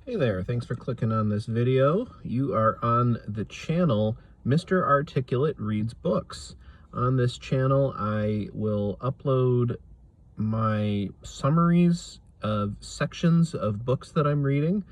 Hey there, thanks for clicking on this video. You are on the channel Mr. Articulate Reads Books. On this channel I will upload my summaries of sections of books that I'm reading,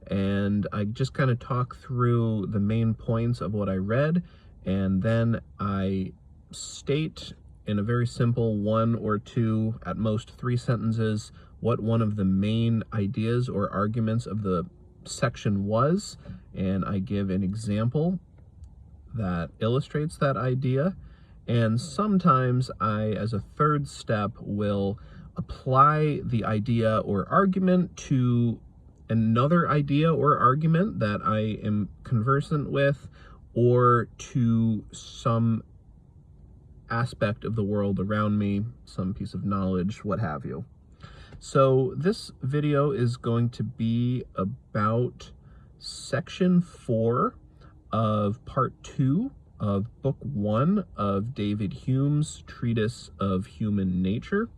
and I just kind of talk through the main points of what I read, and then I state in a very simple 1 or 2, at most 3 sentences, what one of the main ideas or arguments of the section was, and I give an example that illustrates that idea. And sometimes I, as a third step, will apply the idea or argument to another idea or argument that I am conversant with, or to some aspect of the world around me, some piece of knowledge, what have you. So this video is going to be about section 4 of part 2 of book 1 of David Hume's Treatise of Human Nature.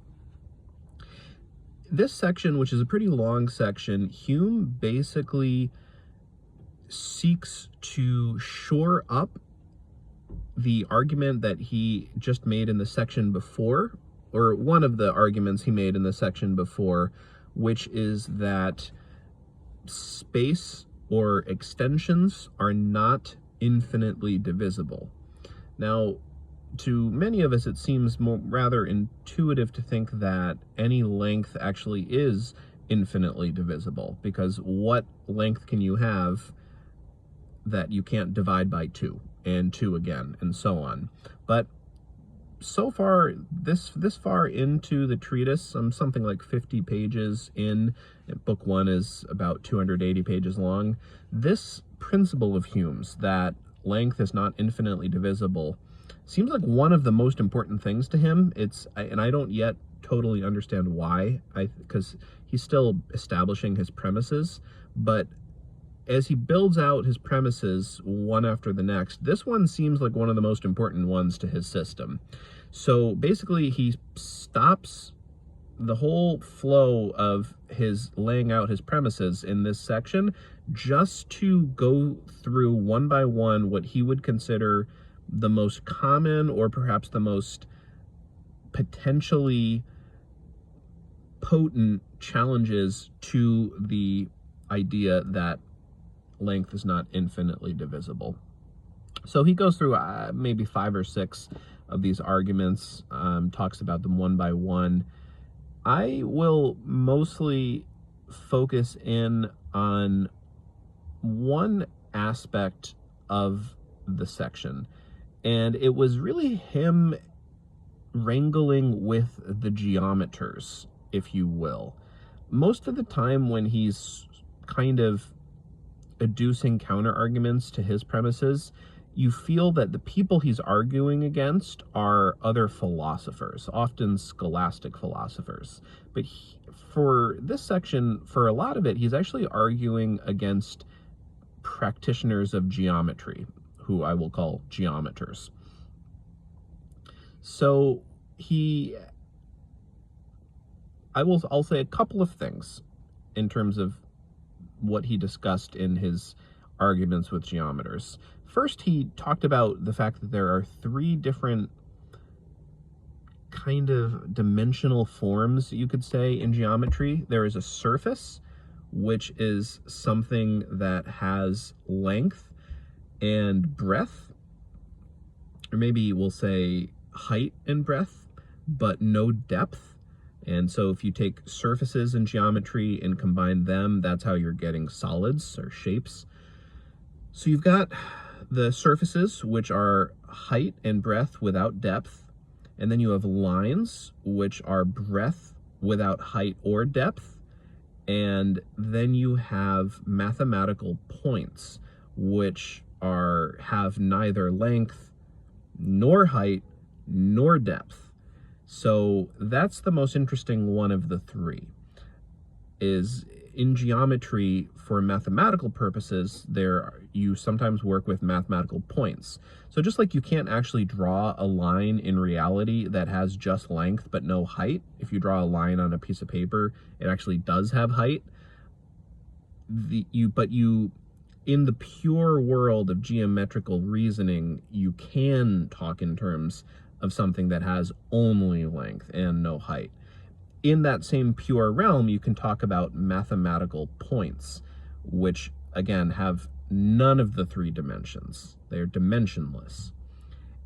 This section, which is a pretty long section, Hume basically seeks to shore up the argument that he just made in the section before, or one of the arguments he made in the section before, which is that space or extensions are not infinitely divisible. Now, to many of us, it seems rather intuitive to think that any length actually is infinitely divisible, because what length can you have that you can't divide by 2, and 2 again, and so on? But so far, this far into the treatise, I'm something like 50 pages in. Book 1 is about 280 pages long. This principle of Hume's, that length is not infinitely divisible, seems like one of the most important things to him. And I don't yet totally understand why, because he's still establishing his premises, but as he builds out his premises one after the next, this one seems like one of the most important ones to his system. So basically, he stops the whole flow of his laying out his premises in this section just to go through one by one what he would consider the most common, or perhaps the most potentially potent challenges to the idea that length is not infinitely divisible. So he goes through maybe 5 or 6 of these arguments, talks about them one by one. I will mostly focus in on one aspect of the section, and it was really him wrangling with the geometers, if you will. Most of the time when he's kind of adducing counter arguments to his premises, you feel that the people he's arguing against are other philosophers, often scholastic philosophers. But for this section, for a lot of it, he's actually arguing against practitioners of geometry, who I will call geometers. So I'll say a couple of things in terms of what he discussed in his arguments with geometers. First, he talked about the fact that there are 3 different kind of dimensional forms, you could say, in geometry. There is a surface, which is something that has length and breadth, or maybe we'll say height and breadth, but no depth. And so if you take surfaces in geometry and combine them, that's how you're getting solids or shapes. So you've got the surfaces, which are height and breadth without depth. And then you have lines, which are breadth without height or depth. And then you have mathematical points, which have neither length nor height nor depth. So that's the most interesting one of the 3. Is in geometry, for mathematical purposes, you sometimes work with mathematical points. So just like you can't actually draw a line in reality that has just length but no height, if you draw a line on a piece of paper, it actually does have height. in the pure world of geometrical reasoning, you can talk in terms of something that has only length and no height. In that same pure realm, you can talk about mathematical points, which again have none of the three dimensions. They're dimensionless.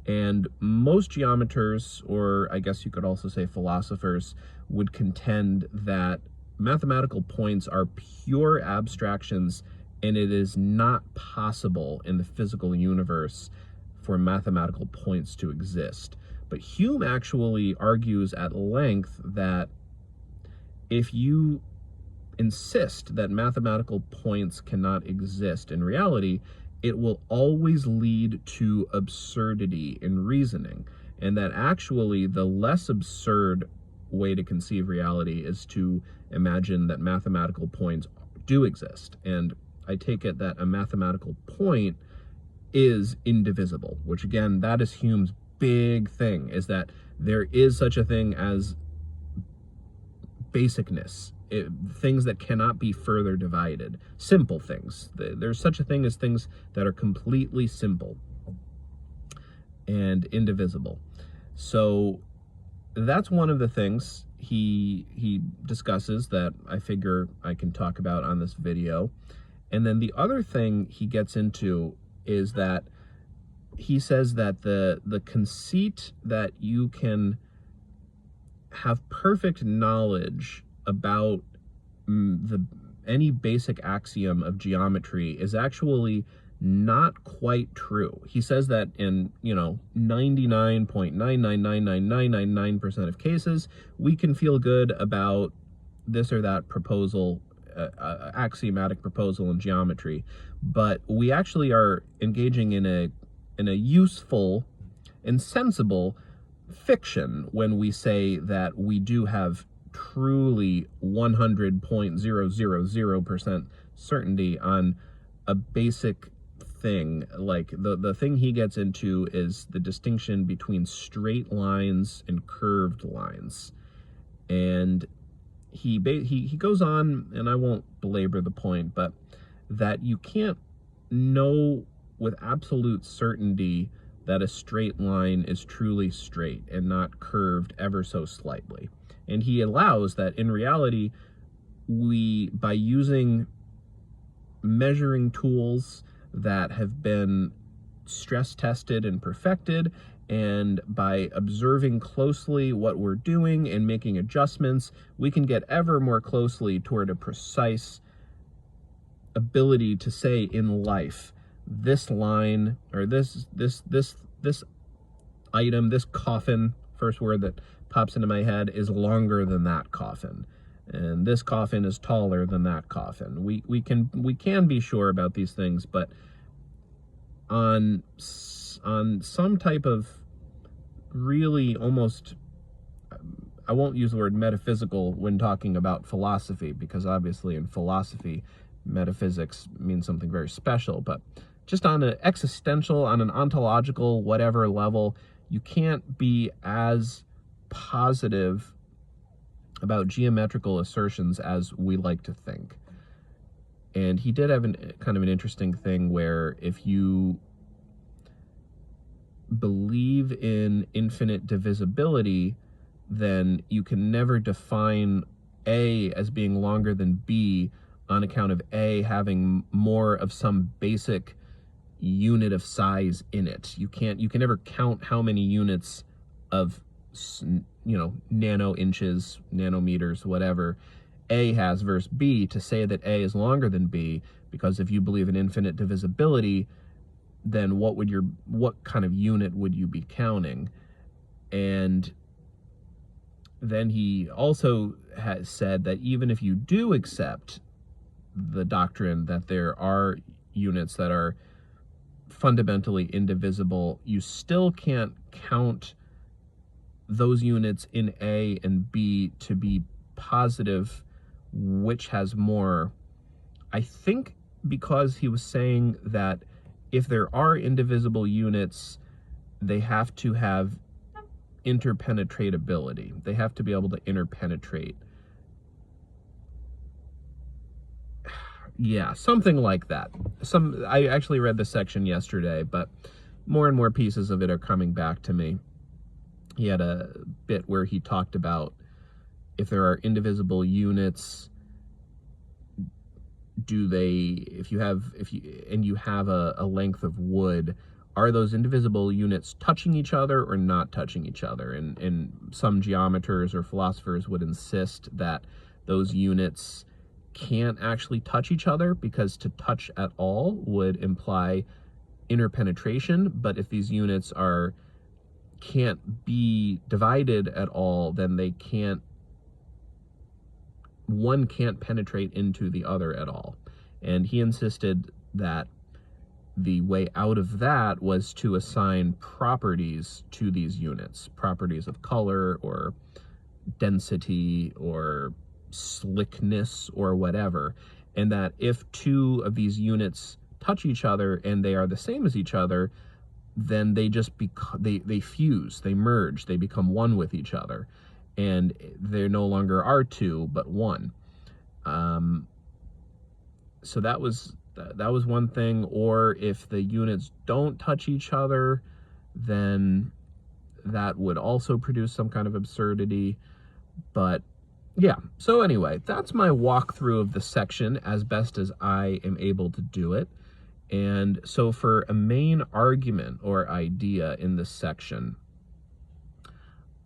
And most geometers, or I guess you could also say philosophers, would contend that mathematical points are pure abstractions, and it is not possible in the physical universe for mathematical points to exist. But Hume actually argues at length that if you insist that mathematical points cannot exist in reality, it will always lead to absurdity in reasoning, and that actually the less absurd way to conceive reality is to imagine that mathematical points do exist. And I take it that a mathematical point is indivisible, which again, that is Hume's big thing, is that there is such a thing as basicness, things that cannot be further divided, simple things. There's such a thing as things that are completely simple and indivisible. So that's one of the things he discusses that I figure I can talk about on this video. And then the other thing he gets into is that he says that the conceit that you can have perfect knowledge about any basic axiom of geometry is actually not quite true. He says that in 99.9999999% of cases, we can feel good about this or that proposal, axiomatic proposal in geometry, but we actually are engaging in a useful and sensible fiction when we say that we do have truly 100.000% certainty on a basic thing. Like the thing he gets into is the distinction between straight lines and curved lines. And he goes on, and I won't belabor the point, but that you can't know with absolute certainty that a straight line is truly straight and not curved ever so slightly. And he allows that in reality, by using measuring tools that have been stress tested and perfected, and by observing closely what we're doing and making adjustments, we can get ever more closely toward a precise ability to say in life, this line, or this item, this coffin, first word that pops into my head, is longer than that coffin, and this coffin is taller than that coffin. We can be sure about these things, but on some type of really almost, I won't use the word metaphysical when talking about philosophy, because obviously in philosophy metaphysics means something very special, but just on an existential, on an ontological, whatever level, you can't be as positive about geometrical assertions as we like to think. And he did have kind of an interesting thing where if you believe in infinite divisibility, then you can never define A as being longer than B on account of A having more of some basic unit of size in it. You can never count how many units of, nano inches, nanometers, whatever A has versus B to say that A is longer than B, because if you believe in infinite divisibility, then what kind of unit would you be counting? And then he also has said that even if you do accept the doctrine that there are units that are fundamentally indivisible, you still can't count those units in A and B to be positive which has more. I think because he was saying that if there are indivisible units, they have to have interpenetratability. They have to be able to interpenetrate. Yeah, something like that. I actually read the section yesterday, but more and more pieces of it are coming back to me. He had a bit where he talked about if there are indivisible units, if you have a length of wood, are those indivisible units touching each other or not touching each other? And some geometers or philosophers would insist that those units can't actually touch each other, because to touch at all would imply interpenetration. But if these units can't be divided at all, then one can't penetrate into the other at all. And he insisted that the way out of that was to assign properties to these units, properties of color or density or slickness or whatever, and that if two of these units touch each other and they are the same as each other, then they just they fuse, they merge, they become one with each other, and there no longer are two but one. So that was one thing. Or if the units don't touch each other, then that would also produce some kind of absurdity. But yeah, so anyway, that's my walkthrough of the section as best as I am able to do it. And so for a main argument or idea in this section,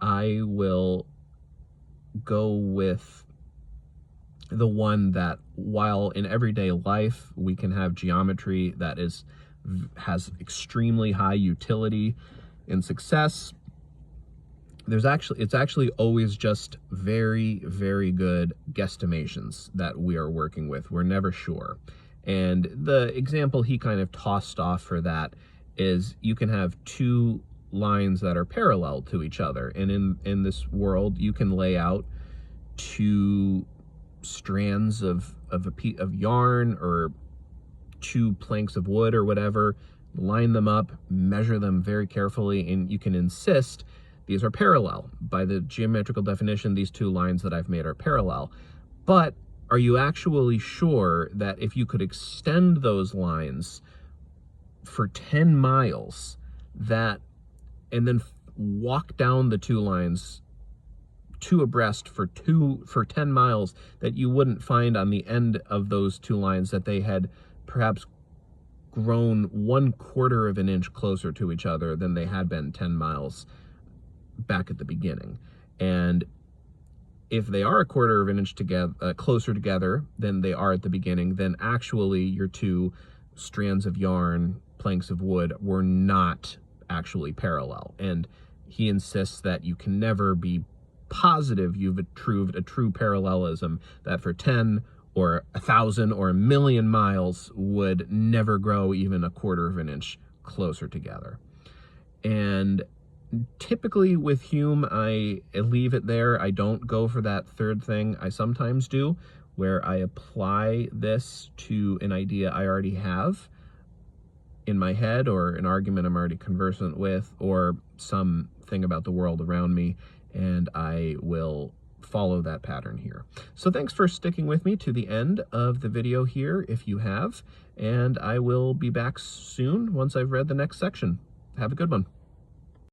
I will go with the one that, while in everyday life we can have geometry that has extremely high utility and success, it's actually always just very, very good guesstimations that we are working with. We're never sure. And the example he kind of tossed off for that is you can have two lines that are parallel to each other. And in this world, you can lay out two strands of yarn or two planks of wood or whatever, line them up, measure them very carefully, and you can insist these are parallel. By the geometrical definition, these two lines that I've made are parallel. But are you actually sure that if you could extend those lines for 10 miles, and then walk down the two lines two abreast for 10 miles, that you wouldn't find on the end of those two lines that they had perhaps grown 1/4 of an inch closer to each other than they had been 10 miles back at the beginning? And if they are 1/4 of an inch closer together than they are at the beginning, then actually your two strands of yarn, planks of wood, were not actually parallel. And he insists that you can never be positive you've proved a true parallelism, that for 10 or 1,000 or 1,000,000 miles would never grow even 1/4 of an inch closer together. And typically with Hume, I leave it there. I don't go for that third thing. I sometimes do, where I apply this to an idea I already have in my head, or an argument I'm already conversant with, or something about the world around me, and I will follow that pattern here. So thanks for sticking with me to the end of the video here, if you have, and I will be back soon once I've read the next section. Have a good one.